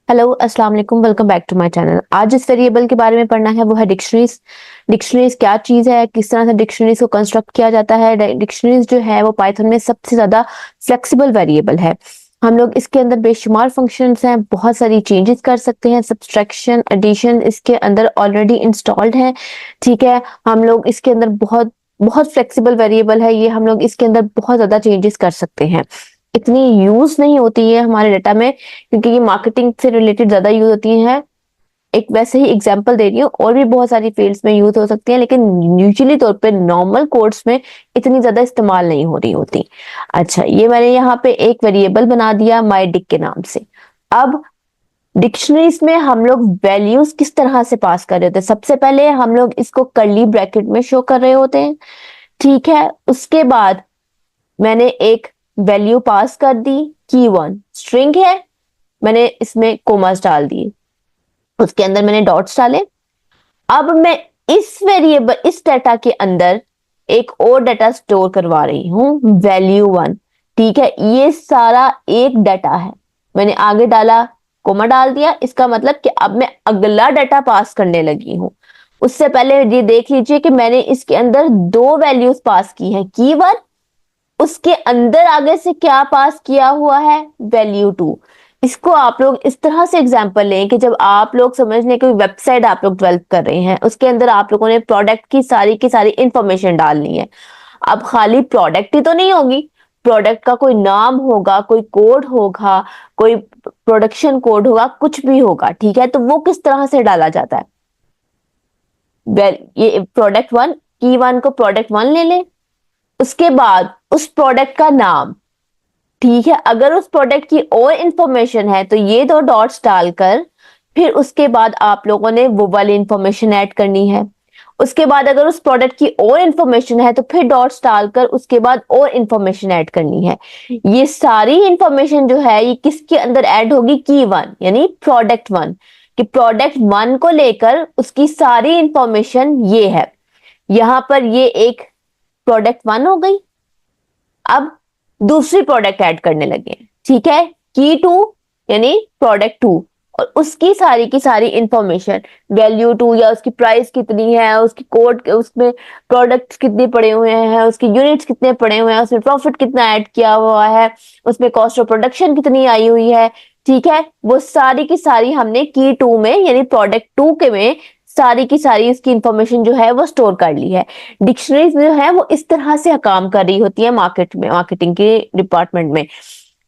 Hello अस्सलाम वालेकुम, welcome back to my channel. आज जिस वेरिएबल के बारे में पढ़ना है वो है डिक्शनरीज। डिक्शनरीज क्या चीज़ है, किस तरह से डिक्शनरीज को कंस्ट्रक्ट किया जाता है। डिक्शनरीज जो है वो पाइथन में सबसे ज़्यादा फ्लेक्सिबल वेरिएबल है। हम लोग इसके अंदर बेशुमार फंक्शंस हैं, बहुत सारी चेंजेस कर सकते हैं। सब्सट्रैक्शन, एडिशन इसके अंदर ऑलरेडी इंस्टॉल्ड है। ठीक है, हम लोग इसके अंदर बहुत बहुत फ्लेक्सिबल वेरिएबल है ये। हम लोग इसके अंदर बहुत ज़्यादा चेंजेस कर सकते हैं। इतनी यूज नहीं होती है हमारे डाटा में क्योंकि ये मार्केटिंग से रिलेटेड ज्यादा यूज होती हैं। एक वैसे ही एग्जांपल दे रही हूँ, और भी बहुत सारी फील्ड्स में यूज हो सकती हैं, लेकिन यूजुअली तौर पे नॉर्मल कोड्स में इतनी ज्यादा इस्तेमाल नहीं हो रही होती। अच्छा, ये मैंने यहाँ पे एक वेरिएबल बना दिया mydic के नाम से। अब डिक्शनरीज में हम लोग वैल्यूज किस तरह से पास कर रहे होते हैं। सबसे पहले हम लोग इसको कर्ली ब्रैकेट में शो कर रहे होते हैं। ठीक है, उसके बाद मैंने एक वैल्यू पास कर दी, की1 स्ट्रिंग है, मैंने इसमें कोमास डाल दिए, उसके अंदर मैंने डॉट्स डाले। अब मैं इस वेरिएबल, इस डाटा के अंदर एक और डाटा स्टोर करवा रही हूं, वैल्यू 1। ठीक है, ये सारा एक डाटा है, मैंने आगे डाला, कोमा डाल दिया। इसका मतलब कि अब मैं अगला डाटा पास करने लगी हूं। उससे पहले ये देख लीजिए कि मैंने इसके अंदर दो वैल्यूज पास की हैं, की1, उसके अंदर आगे से क्या पास किया हुआ है, वैल्यू 2। इसको आप लोग इस तरह से एग्जांपल लें कि जब आप लोग समझ लें कोई वेबसाइट आप लोग डेवलप कर रहे हैं, उसके अंदर आप लोगों ने प्रोडक्ट की सारी इंफॉर्मेशन डालनी है। अब खाली प्रोडक्ट ही तो नहीं होगी, प्रोडक्ट का कोई नाम होगा, कोई कोड होगा, कोई प्रोडक्शन कोड होगा, कुछ भी होगा। ठीक है, तो वो किस तरह से डाला जाता है। वेल, ये प्रोडक्ट 1, की1 को प्रोडक्ट 1 ले लें। उसके बाद उस प्रोडक्ट का नाम। ठीक है, अगर उस प्रोडक्ट की और इंफॉर्मेशन है तो ये दो डॉट्स डालकर फिर उसके बाद आप लोगों ने वो वाली इंफॉर्मेशन ऐड करनी है। उसके बाद अगर उस प्रोडक्ट की और इंफॉर्मेशन है तो फिर डॉट्स डालकर उसके बाद और इंफॉर्मेशन ऐड करनी है। ये सारी इंफॉर्मेशन जो है ये किसके अंदर ऐड होगी, की1 यानी प्रोडक्ट 1। कि प्रोडक्ट 1 को लेकर उसकी सारी इंफॉर्मेशन ये है। यहां पर ये एक प्रोडक्ट 1 हो गई। अब दूसरी प्रोडक्ट ऐड करने लगे। ठीक है, की2 यानी प्रोडक्ट 2 और उसकी सारी की सारी इंफॉर्मेशन, वैल्यू 2 या उसकी प्राइस कितनी है, उसकी कोड, उसमें प्रोडक्ट्स कितने पड़े हुए हैं, उसकी यूनिट्स कितने पड़े हुए हैं, उसमें प्रॉफिट कितना ऐड किया हुआ है, उसमें कॉस्ट ऑफ प्रोडक्शन कितनी आई हुई है। ठीक है, वो सारी की सारी हमने की2 में यानी प्रोडक्ट 2 के में सारी की सारी उसकी इंफॉर्मेशन जो है वो स्टोर कर ली है। डिक्शनरीज जो है वो इस तरह से काम कर रही होती है मार्केट में, मार्केटिंग के डिपार्टमेंट में।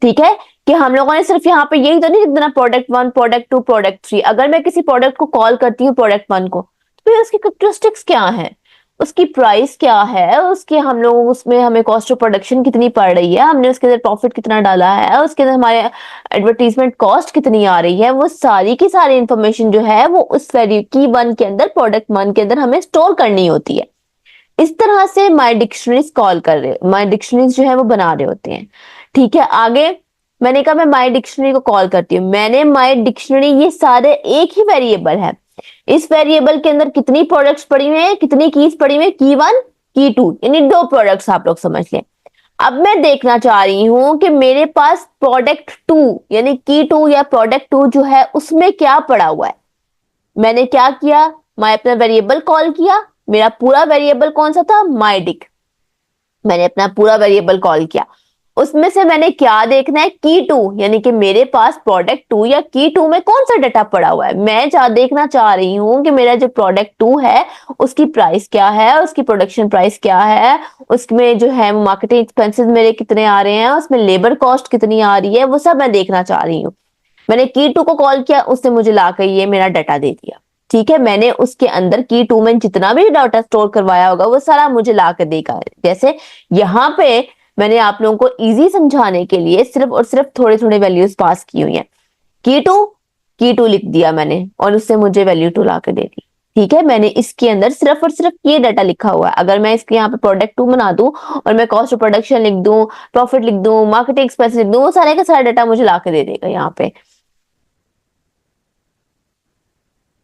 ठीक है, कि हम लोगों ने सिर्फ यहाँ पे यही तो नहीं लिख देना प्रोडक्ट 1, प्रोडक्ट 2, प्रोडक्ट 3। अगर मैं किसी प्रोडक्ट को कॉल करती हूँ प्रोडक्ट 1 को, तो फिर उसकी कैरेक्टरिस्टिक्स क्या है, उसकी प्राइस क्या है, उसके हम लोग उसमें हमें कॉस्ट ऑफ प्रोडक्शन कितनी पड़ रही है, हमने उसके अंदर प्रॉफिट कितना डाला है, उसके अंदर हमारे एडवर्टीजमेंट कॉस्ट कितनी आ रही है, वो सारी की सारी इंफॉर्मेशन जो है वो उस वैल्यू की1 के अंदर, प्रोडक्ट 1 के अंदर हमें स्टोर करनी होती है। इस तरह से माई डिक्शनरीज कॉल कर रहे, माई डिक्शनरीज जो है वो बना रहे होते हैं। ठीक है, आगे मैंने कहा मैं माई डिक्शनरी को कॉल करती हूँ। मैंने माई डिक्शनरी, ये सारे एक ही वेरिएबल है। इस वेरिएबल के अंदर कितनी प्रोडक्ट्स पड़ी हुई हैं, कितनी कीज पड़ी हुई है, की1, की2 यानी दो प्रोडक्ट्स आप लोग समझ लें। अब मैं देखना चाह रही हूं कि मेरे पास प्रोडक्ट 2 यानी की2 या प्रोडक्ट 2 जो है उसमें क्या पड़ा हुआ है। मैंने क्या किया, मैं अपना वेरिएबल कॉल किया। मेरा पूरा वेरिएबल कौन सा था, mydic। मैंने अपना पूरा वेरिएबल कॉल किया। उसमें से मैंने क्या देखना है, की2 यानी कि मेरे पास प्रोडक्ट 2 या की2 में कौन सा डाटा पड़ा हुआ है। मैं देखना चाह रही हूँ कि मेरा जो प्रोडक्ट 2 है उसकी प्राइस क्या है, उसकी प्रोडक्शन प्राइस क्या है, उसमें जो है मार्केटिंग एक्सपेंसेस मेरे कितने आ रहे हैं, उसमें लेबर कॉस्ट कितनी आ रही है, वो सब मैं देखना चाह रही हूँ। मैंने की2 को कॉल किया, उसने मुझे लाकर ये मेरा डाटा दे दिया। ठीक है, मैंने उसके अंदर की2 में जितना भी डाटा स्टोर करवाया होगा वो सारा मुझे लाकर देगा। जैसे यहाँ पे मैंने आप लोगों को इजी समझाने के लिए सिर्फ और सिर्फ थोड़े थोड़े वैल्यूज पास की हुई हैं। की2, की2 लिख दिया मैंने और उससे मुझे वैल्यू 2 लाकर दे दी। ठीक है, मैंने इसके अंदर सिर्फ और सिर्फ ये डाटा लिखा हुआ है। अगर मैं इसके यहाँ पे प्रोडक्ट 2 बना दूं और मैं कॉस्ट ऑफ प्रोडक्शन लिख दूं, प्रॉफिट लिख दूं, मार्केटिंग एक्सपेंस लिख दूं, वो सारे का सारा डाटा मुझे लाकर दे देगा यहाँ पे।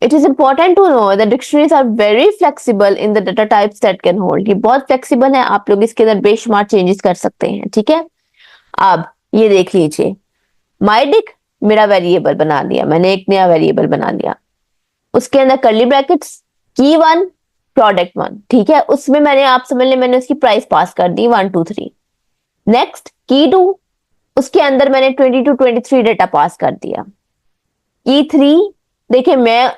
It is important to know that dictionaries are very flexible in the data types that can hold। ये बहुत फ्लेक्सिबल है, आप लोग इसके अंदर बेशुमार चेंजेस कर सकते हैं। ठीक है, अब ये देख लीजिए mydic मेरा वेरिएबल बना लिया, मैंने एक नया वेरिएबल बना लिया, उसके अंदर कर्ली ब्रैकेट्स की वन प्रोडक्ट वन, ठीक है, उसमें मैंने, आप समझ ले, मैंने उसकी प्राइस पास कर दी 1 2 3। नेक्स्ट की टू, उसके अंदर मैंने 20 to 23 डेटा पास कर दिया। की थ्री, देखिए मैं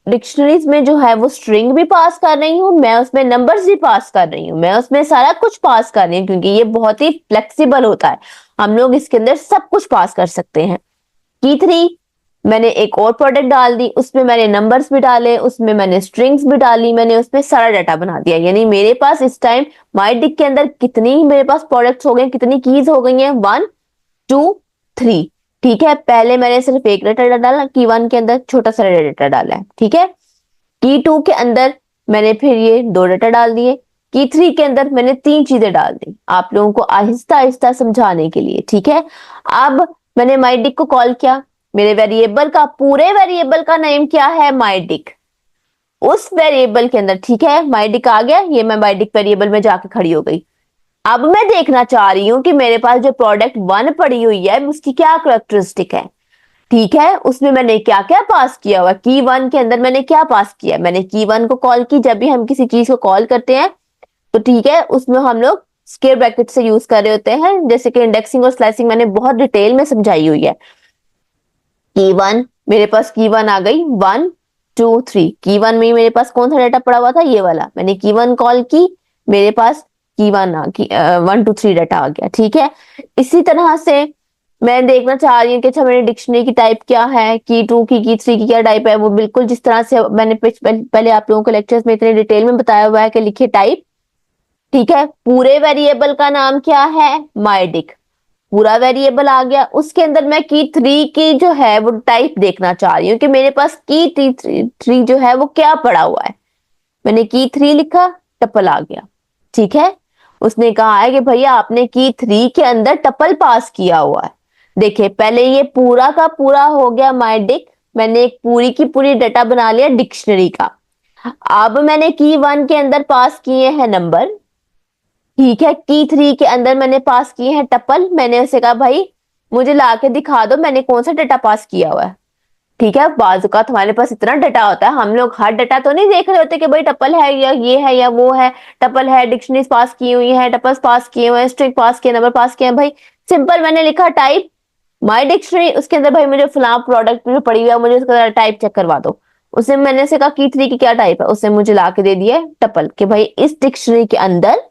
डिक्शनरीज में जो है वो स्ट्रिंग भी पास कर रही हूँ, मैं उसमें नंबर्स भी पास कर रही हूँ, मैं उसमें सारा कुछ पास कर रही हूँ, क्योंकि ये बहुत ही फ्लेक्सिबल होता है, हम लोग इसके अंदर सब कुछ पास कर सकते हैं। की थ्री, मैंने एक और प्रोडक्ट डाल दी, उसमें मैंने नंबर्स भी डाले, उसमें मैंने स्ट्रिंग्स भी डाली, मैंने उसमें सारा डाटा बना दिया। यानी मेरे पास इस टाइम माई डिक के अंदर कितनी मेरे पास प्रोडक्ट्स हो गए, कितनी कीज हो गई हैं, 1 2 3। ठीक है, पहले मैंने सिर्फ एक डाटा डाला, की वन के अंदर छोटा सा डाटा डाला है, ठीक है। की टू के अंदर मैंने फिर ये 2 डाटा डाल दिए, की थ्री के अंदर मैंने 3 चीजें डाल दी, आप लोगों को आहिस्ता आहिस्ता समझाने के लिए, ठीक है। अब मैंने माई डिक को कॉल किया, मेरे वेरिएबल का, पूरे वेरिएबल का नेम क्या है, माई डिक, उस वेरिएबल के अंदर, ठीक है, माई डिक आ गया, ये मैं माई डिक वेरिएबल में जाके खड़ी हो गई। अब मैं देखना चाह रही हूं कि मेरे पास जो प्रोडक्ट वन पड़ी हुई है उसकी क्या करेक्टरिस्टिक है, ठीक है, उसमें मैंने क्या क्या पास किया हुआ, की वन के अंदर मैंने क्या पास किया, मैंने की वन को कॉल की, जब भी हम किसी चीज को कॉल करते हैं तो ठीक है, उसमें हम लोग स्क्वायर ब्रैकेट से यूज कर रहे होते हैं, जैसे कि इंडेक्सिंग और स्लाइसिंग मैंने बहुत डिटेल में समझाई हुई है। की वन, मेरे पास की वन आ गई 1 2 3, की वन में मेरे पास कौन सा डाटा पड़ा हुआ था, ये वाला, मैंने की वन कॉल की, मेरे पास की वन 1 2 3 डाटा आ गया, ठीक है। इसी तरह से मैं देखना चाह रही हूँ कि अच्छा मेरी डिक्शनरी की टाइप क्या है, की टू की थ्री की क्या टाइप है, वो बिल्कुल जिस तरह से मैंने पहले आप लोगों को लेक्चर्स में इतने डिटेल में बताया हुआ है कि लिखिए टाइप, ठीक है। पूरे वेरिएबल का नाम क्या है, माई डिक, पूरा वेरिएबल आ गया, उसके अंदर मैं की थ्री की जो है वो टाइप देखना चाह रही हूँ कि मेरे पास की थ्री जो है वो क्या पड़ा हुआ है, मैंने की थ्री लिखा, टपल आ गया, ठीक है। उसने कहा है कि भैया आपने की थ्री के अंदर टपल पास किया हुआ है। देखिए पहले ये पूरा का पूरा हो गया माई डिक, मैंने एक पूरी की पूरी डाटा बना लिया डिक्शनरी का। अब मैंने की वन के अंदर पास किए हैं नंबर, ठीक है, की थ्री के अंदर मैंने पास किए हैं टपल, मैंने उसे कहा भाई मुझे ला के दिखा दो मैंने कौन सा डाटा पास किया हुआ है, ठीक है। बाजू का तुम्हारे पास इतना डाटा होता है, हम लोग हर डाटा तो नहीं देख रहे होते कि भाई टपल है या ये है या वो है, टपल है, डिक्शनरीज पास की हुई है, टपल्स पास किए हुए हैं, स्ट्रिंग पास किए, नंबर पास किए हैं, भाई सिंपल मैंने लिखा टाइप माई डिक्शनरी, उसके अंदर भाई मुझे फलां प्रोडक्ट जो पड़ी हुई है मुझे उसका टाइप चेक करवा दो। उसने, मैंने से कहा की थ्री की क्या टाइप है, उसने मुझे ला के दे दिया टपल, कि भाई इस डिक्शनरी के अंदर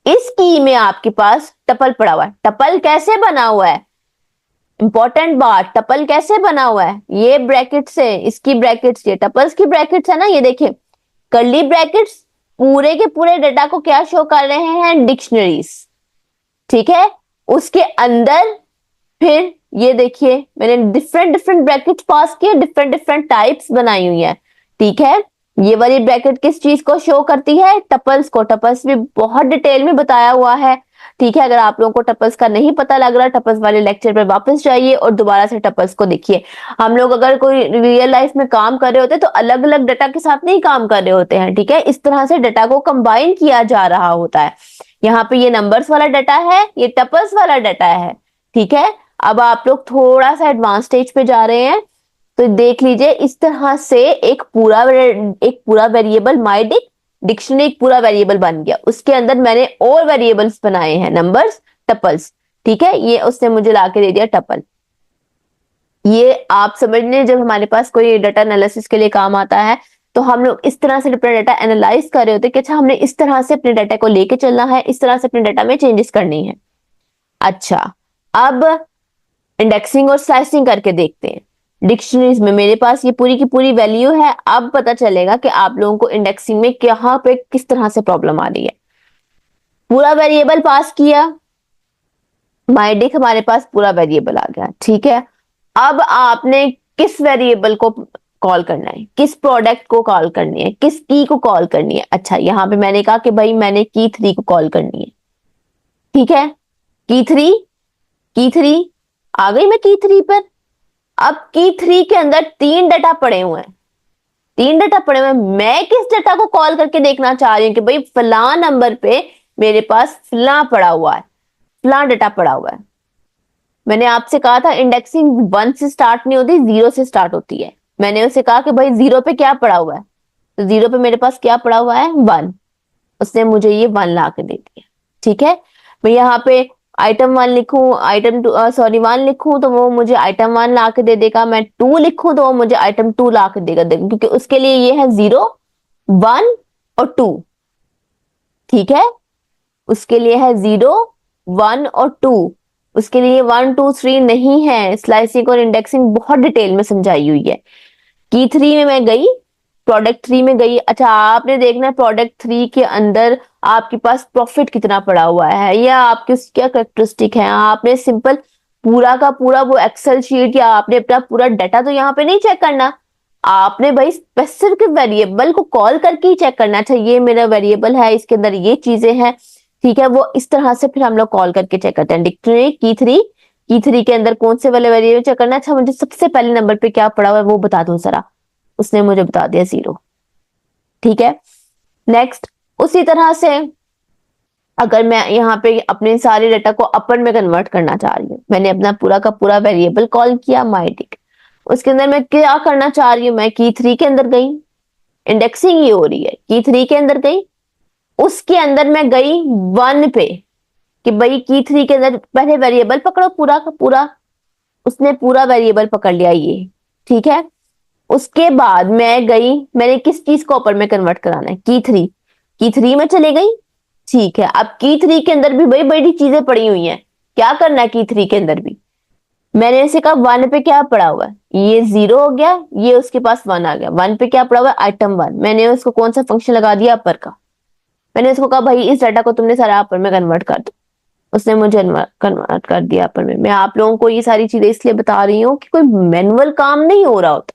इस की में आपके पास टपल पड़ा हुआ है। टपल कैसे बना हुआ है, इंपॉर्टेंट बात, टपल कैसे बना हुआ है, ये ब्रैकेट्स है, इसकी ब्रैकेट्स, ये टपल्स की ब्रैकेट्स है ना, ये देखिए कर्ली ब्रैकेट्स पूरे के पूरे डाटा को क्या शो कर रहे हैं, डिक्शनरीज, ठीक है। उसके अंदर फिर ये देखिए मैंने डिफरेंट डिफरेंट ब्रैकेट्स पास किए, डिफरेंट डिफरेंट टाइप्स बनाई हुई है, ठीक है। ये वाली ब्रैकेट किस चीज को शो करती है, टपल्स को, टपल्स भी बहुत डिटेल में बताया हुआ है, ठीक है। अगर आप लोगों को टपल्स का नहीं पता लग रहा, टपल्स वाले लेक्चर पर वापस जाइए और दोबारा से टपल्स को देखिए। हम लोग अगर कोई रियल लाइफ में काम कर रहे होते तो अलग अलग डाटा के साथ नहीं काम कर रहे होते हैं, ठीक है, इस तरह से डाटा को कंबाइन किया जा रहा होता है। यहाँ पे ये नंबर्स वाला डाटा है, ये टपल्स वाला डाटा है, ठीक है। अब आप लोग थोड़ा सा एडवांस स्टेज पे जा रहे हैं, तो देख लीजिए इस तरह से एक पूरा वेरिएबल माई डिक डिक्शनरी एक पूरा वेरिएबल बन गया, उसके अंदर मैंने और वेरिएबल्स बनाए हैं, नंबर्स, टपल्स, ठीक है। ये उसने मुझे ला के दे दिया टपल। ये आप समझने, जब हमारे पास कोई डाटा एनालिसिस के लिए काम आता है तो हम लोग इस तरह से अपना डाटा एनालाइज कर रहे होते हैं कि अच्छा हमने इस तरह से अपने डाटा को लेके चलना है, इस तरह से अपने डाटा में चेंजेस करनी है। अच्छा, अब इंडेक्सिंग और स्लाइसिंग करके देखते हैं। डिक्शनरीज में मेरे पास ये पूरी की पूरी वैल्यू है, अब पता चलेगा कि आप लोगों को इंडेक्सिंग में कहां पे किस तरह से प्रॉब्लम आ रही है। पूरा वेरिएबल पास किया, माई डिक हमारे पास पूरा वेरिएबल आ गया, ठीक है। अब आपने किस वेरिएबल को कॉल करना है, किस प्रोडक्ट को कॉल करनी है, किस की को कॉल करनी है। अच्छा, यहां पे मैंने कहा कि भाई मैंने की थ्री को कॉल करनी है, ठीक है। की थ्री आ गई मैं की थ्री पर। अब की थ्री के अंदर 3 डाटा पड़े हुए हैं, 3 डाटा पड़े हुए हैं, मैं किस डाटा को कॉल करके देखना चाह रही हूँ कि भाई फलां नंबर पे मेरे पास फलां पड़ा हुआ है, फलां डाटा पड़ा हुआ है। मैंने आपसे कहा था इंडेक्सिंग 1 से स्टार्ट नहीं होती, 0 से स्टार्ट होती है। मैंने उसे कहा कि भाई 0 पे क्या पड़ा हुआ है, तो 0 पे मेरे पास क्या पड़ा हुआ है, 1। उसने मुझे ये 1 ला के दे दिया। ठीक है, मैं यहाँ पे आइटम 1 लिखूं, आइटम 2 सॉरी 1 लिखूं तो वो मुझे आइटम 1 ला के दे देगा। मैं 2 लिखूं तो वो मुझे आइटम 2 ला के देगा, क्योंकि उसके लिए ये है 0, 1 और 2। ठीक है, उसके लिए है 0, 1 और 2। उसके लिए 1 2 3 नहीं है। स्लाइसिंग और इंडेक्सिंग बहुत डिटेल में समझाई हुई है। की 3 में मैं गई, प्रोडक्ट 3 में गई। अच्छा, आपने देखना है प्रोडक्ट 3 के अंदर आपके पास प्रॉफिट कितना पड़ा हुआ है या आपके क्या कैरेक्टरिस्टिक है। आपने सिंपल पूरा का पूरा वो एक्सेल शीट या आपने अपना पूरा डाटा तो यहाँ पे नहीं चेक करना। आपने भाई स्पेसिफिक वेरिएबल को कॉल करके ही चेक करना। अच्छा, ये मेरा वेरिएबल है, इसके अंदर ये चीजें हैं। ठीक है, वो इस तरह से फिर हम लोग कॉल करके चेक करते हैं। डिक्शनरी की थ्री के अंदर कौन से वाले वेरिएबल चेक करना है। अच्छा, मुझे सबसे पहले नंबर पे क्या पड़ा हुआ है वो बता दो जरा। उसने मुझे बता दिया 0। ठीक है, नेक्स्ट उसी तरह से अगर मैं यहाँ पे अपने सारे डाटा को अपर में कन्वर्ट करना चाह रही हूँ, मैंने अपना पूरा का पूरा वेरिएबल कॉल किया माइडिक। उसके अंदर मैं क्या करना चाह रही हूँ, मैं की 3 के अंदर गई, इंडेक्सिंग ये हो रही है, की 3 के अंदर गई। उसके अंदर मैं गई 1 पे कि भाई की 3 के अंदर पहले वेरिएबल पकड़ो पूरा का पूरा। उसने पूरा वेरिएबल पकड़ लिया ये। ठीक है, उसके बाद मैं गई, मैंने किस चीज को अपर में कन्वर्ट कराना है, की 3 में चले गई। ठीक है, अब की 3 के अंदर भी बड़ी बड़ी चीजें पड़ी हुई हैं। क्या करना है की 3 के अंदर भी, मैंने इसे कहा 1 पे क्या पड़ा हुआ है, ये 0 हो गया, ये उसके पास 1 आ गया। 1 पे क्या पड़ा हुआ है, आइटम 1। मैंने उसको कौन सा फंक्शन लगा दिया, अपर का। मैंने उसको कहा भाई इस डाटा को तुमने सारा अपर में कन्वर्ट कर दो। उसने मुझे कन्वर्ट कर दिया अपर में। मैं आप लोगों को ये सारी चीजें इसलिए बता रही हूँ कि कोई मैनुअल काम नहीं हो रहा होता।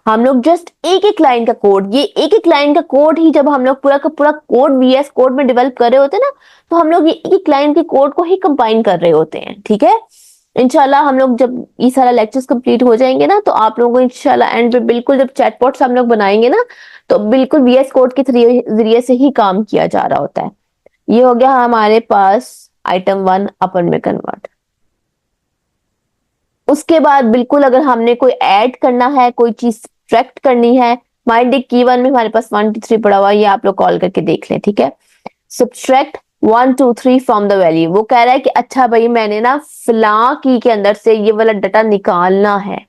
हम लोग जस्ट एक एक लाइन का कोड, ये एक एक लाइन का कोड ही जब हम लोग पूरा का पूरा कोड वीएस कोड में डेवलप कर रहे होते हैं ना, तो हम लोग ये एक एक लाइन के कोड को ही कंपाइन कर रहे होते हैं। ठीक है, इंशाल्लाह हम लोग जब ये सारा लेक्चर्स कंप्लीट हो जाएंगे ना, तो आप लोगों को इंशाल्लाह एंड पे बिल्कुल जब चैटबॉट्स हम लोग बनाएंगे ना, तो बिल्कुल वीएस कोड के जरिए से ही काम किया जा रहा होता है। ये हो गया हमारे पास आइटम 1 अपर में कन्वर्ट। उसके बाद बिल्कुल अगर हमने कोई ऐड करना है, कोई चीज सब्ट्रैक्ट करनी है, माइंड की 1 में हमारे पास 1 2 3 पड़ा हुआ है, ये आप लोग कॉल करके देख लें। ठीक है, सब्ट्रैक्ट 1 2 3 फ्रॉम द वैल्यू। वो कह रहा है कि अच्छा भाई मैंने ना फला की के अंदर से ये वाला डाटा निकालना है।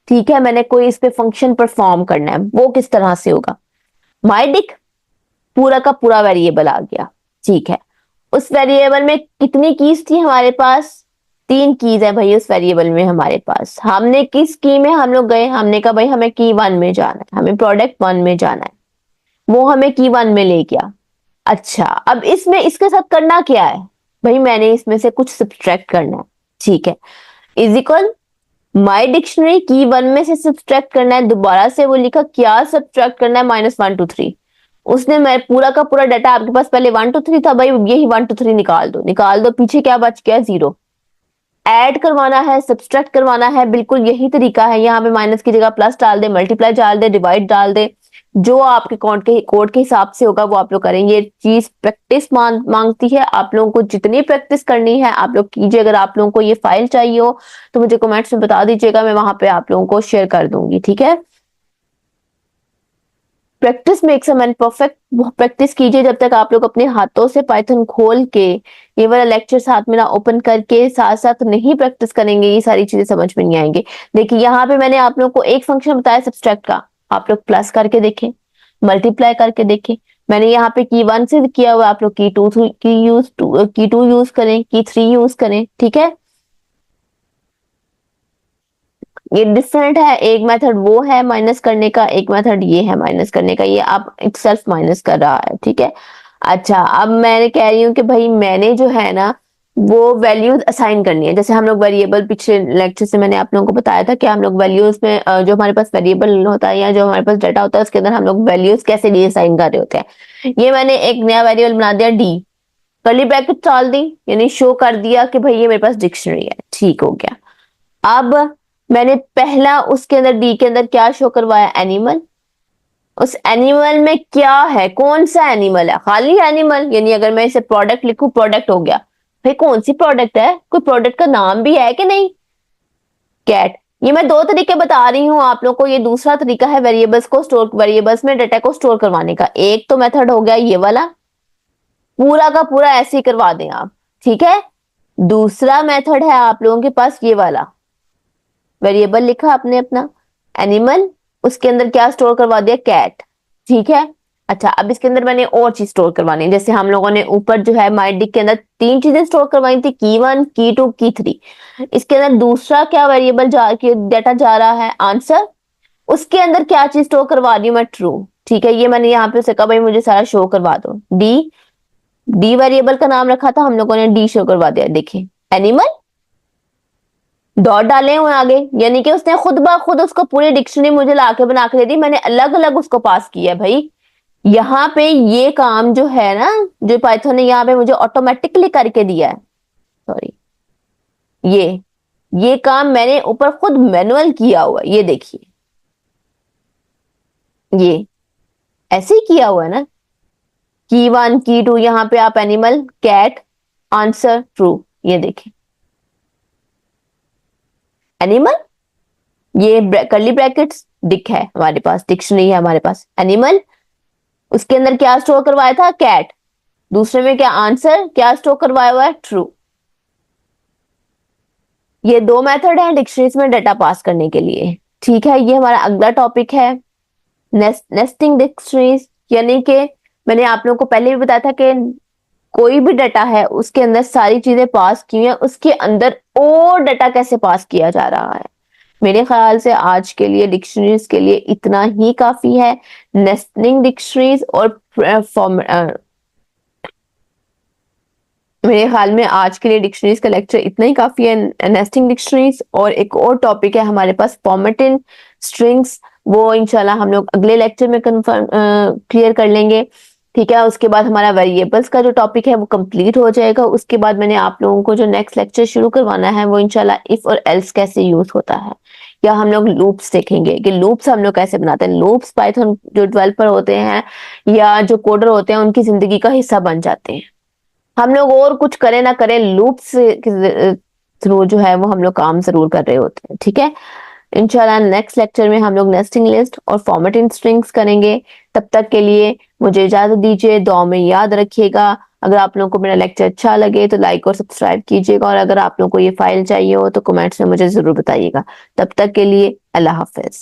ठीक है, मैंने कोई इस पे फंक्शन परफॉर्म करना है, वो किस तरह से होगा। माइडिक पूरा का पूरा वेरिएबल आ गया। ठीक है, उस वेरिएबल में कितनी कीज थी हमारे पास, 3 कीज है भाई उस वेरिएबल में हमारे पास। हमने किस की में हम लोग गए, हमने कहा भाई हमें की 1 में जाना है, हमें प्रोडक्ट 1 में जाना है। वो हमें की 1 में ले गया। अच्छा, अब इसमें इसके साथ करना क्या है भाई, मैंने इसमें से कुछ सब्ट्रैक्ट करना है। ठीक है, इज इक्वल माई डिक्शनरी की 1 में से सब्ट्रैक्ट करना है। दोबारा से वो लिखा क्या सब्ट्रैक्ट करना है, -1 2 3। उसने मैं पूरा का पूरा डाटा, आपके पास पहले 1 2 3 था भाई, यही 1 2 3 निकाल दो, निकाल दो। पीछे क्या बच गया, 0। ऐड करवाना है, सब्सट्रैक्ट करवाना है, बिल्कुल यही तरीका है। यहाँ पे माइनस की जगह प्लस डाल दे, मल्टीप्लाई डाल दे, डिवाइड डाल दे, जो आपके कोड के हिसाब से होगा वो आप लोग करेंगे। ये चीज प्रैक्टिस मांगती है, आप लोगों को जितनी प्रैक्टिस करनी है आप लोग कीजिए। अगर आप लोगों को ये फाइल चाहिए हो तो मुझे कमेंट्स में बता दीजिएगा, मैं वहां पे आप लोगों को शेयर कर दूंगी। ठीक है, practice makes a man perfect. Practice कीजिए जब तक आप लोग अपने हाथों से पाइथन खोल के ये वाला लेक्चर साथ में ना ओपन करके साथ साथ नहीं प्रैक्टिस करेंगे, ये सारी चीजें समझ में नहीं आएंगे। देखिए यहाँ पे मैंने आप लोग को एक फंक्शन बताया सब्सट्रैक्ट का, आप लोग प्लस करके देखें, मल्टीप्लाई करके देखें। मैंने यहाँ पे की 1 से किया हुआ, आप लोग की टू यूज करें, की 3 यूज करें। ठीक है, ये डिफरेंट है। एक मेथड वो है माइनस करने का, एक मेथड ये है माइनस करने का। ये आप सेल्फ माइनस कर रहा है। ठीक है, अच्छा अब मैं कह रही हूँ कि भाई मैंने जो है ना वो वैल्यूज असाइन करनी है। जैसे हम लोग वेरिएबल, पिछले लेक्चर से मैंने आप लोगों को बताया था कि हम लोग वैल्यूज में जो हमारे पास वेरिएबल होता है या जो हमारे पास डाटा होता है उसके अंदर हम लोग वैल्यूज कैसे डी असाइन कर रहे होते हैं। ये मैंने एक नया वेरिएबल बना दिया डी, कर्ली ब्रैकेट डाल दी, यानी शो कर दिया कि भाई ये मेरे पास डिक्शनरी है। ठीक हो गया। अब मैंने पहला उसके अंदर डी के अंदर क्या शो करवाया, एनिमल। उस एनिमल में क्या है, कौन सा एनिमल है, खाली एनिमल। यानी अगर मैं इसे प्रोडक्ट लिखूं, प्रोडक्ट हो गया। भाई कौन सी प्रोडक्ट है, कोई प्रोडक्ट का नाम भी है कि नहीं। कैट। ये मैं दो तरीके बता रही हूँ आप लोग को। ये दूसरा तरीका है वेरिएबल्स में डाटा को स्टोर करवाने का। एक तो मेथड हो गया ये वाला, पूरा का पूरा ऐसे ही करवा दें आप, ठीक है। दूसरा मेथड है आप लोगों के पास ये वाला, वेरिएबल लिखा आपने अपना एनिमल, उसके अंदर क्या स्टोर करवा दिया, कैट, ठीक है। अच्छा, अब इसके अंदर मैंने और चीज स्टोर करवानी है। जैसे हम लोगों ने ऊपर जो है माइडिक के अंदर तीन चीजें स्टोर करवाई थी, की 1, की 2, की 3। इसके अंदर दूसरा क्या वेरिएबल डाटा जा रहा है, आंसर। उसके अंदर क्या चीज स्टोर करवा रही हूँ मैं, ट्रू, ठीक है। ये मैंने यहाँ पे उसे कहा भाई मुझे सारा शो करवा दो। डी, डी वेरिएबल का नाम रखा था हम लोगों ने, डी शो करवा दिया। देखिए एनिमल, डॉट डाले हुए आगे, यानी कि उसने खुद ब खुद उसको पूरी डिक्शनरी मुझे लाके बना के दे दी। मैंने अलग अलग उसको पास किया है भाई। यहाँ पे ये काम जो है ना, जो पाइथन ने यहाँ पे मुझे ऑटोमेटिकली करके दिया है, सॉरी, ये काम मैंने ऊपर खुद मैनुअल किया हुआ है। ये देखिए, ये ऐसे ही किया हुआ है ना, की 1, की 2, यहाँ पे आप एनिमल, कैट, आंसर, ट्रू। ये देखिए एनिमल, ये कर्ली ब्रैकेट्स, डिक है हमारे पास, डिक्शनरी है हमारे पास, एनिमल, उसके अंदर क्या स्टोर करवाया था, कैट, दूसरे में क्या, आंसर, क्या स्टोर करवाया हुआ है, ट्रू। ये दो मेथड है डिक्शनरीज में डाटा पास करने के लिए, ठीक है। ये हमारा अगला टॉपिक है नेस्टिंग डिक्शनरीज, यानी कि मैंने आप लोगों को पहले भी बताया था कि कोई भी डाटा है उसके अंदर सारी चीजें पास की हैं, उसके अंदर और डाटा कैसे पास किया जा रहा है। मेरे ख्याल से आज के लिए डिक्शनरीज के लिए इतना ही काफी है। नेस्टिंग डिक्शनरीज और मेरे ख्याल में आज के लिए डिक्शनरीज का लेक्चर इतना ही काफी है। नेस्टिंग डिक्शनरीज और एक और टॉपिक है हमारे पास फॉर्मेटिंग स्ट्रिंग्स, वो इंशाल्लाह हम लोग अगले लेक्चर में कंफर्म क्लियर कर लेंगे, ठीक है। उसके बाद हमारा वेरिएबल्स का जो टॉपिक है वो कंप्लीट हो जाएगा। उसके बाद मैंने आप लोगों को जो नेक्स्ट लेक्चर शुरू करवाना है वो इंशाल्लाह इफ और एल्स कैसे यूज होता है, या हम लोग लूप्स देखेंगे कि लूप्स हम लोग कैसे बनाते हैं। लूप्स पाइथन जो डेवलपर होते हैं या जो कोडर होते हैं उनकी जिंदगी का हिस्सा बन जाते हैं। हम लोग और कुछ करें ना करें, लूप्स के थ्रू जो है वो हम लोग काम जरूर कर रहे होते हैं, ठीक है। इंशाल्लाह नेक्स्ट लेक्चर में हम लोग नेस्टिंग लिस्ट और फॉर्मेटिंग स्ट्रिंग्स करेंगे। तब तक के लिए मुझे इजाजत दीजिए, दुआ में याद रखिएगा। अगर आप लोगों को मेरा लेक्चर अच्छा लगे तो लाइक और सब्सक्राइब कीजिएगा, और अगर आप लोगों को ये फाइल चाहिए हो तो कमेंट्स में मुझे जरूर बताइएगा। तब तक के लिए अल्लाह हाफिज।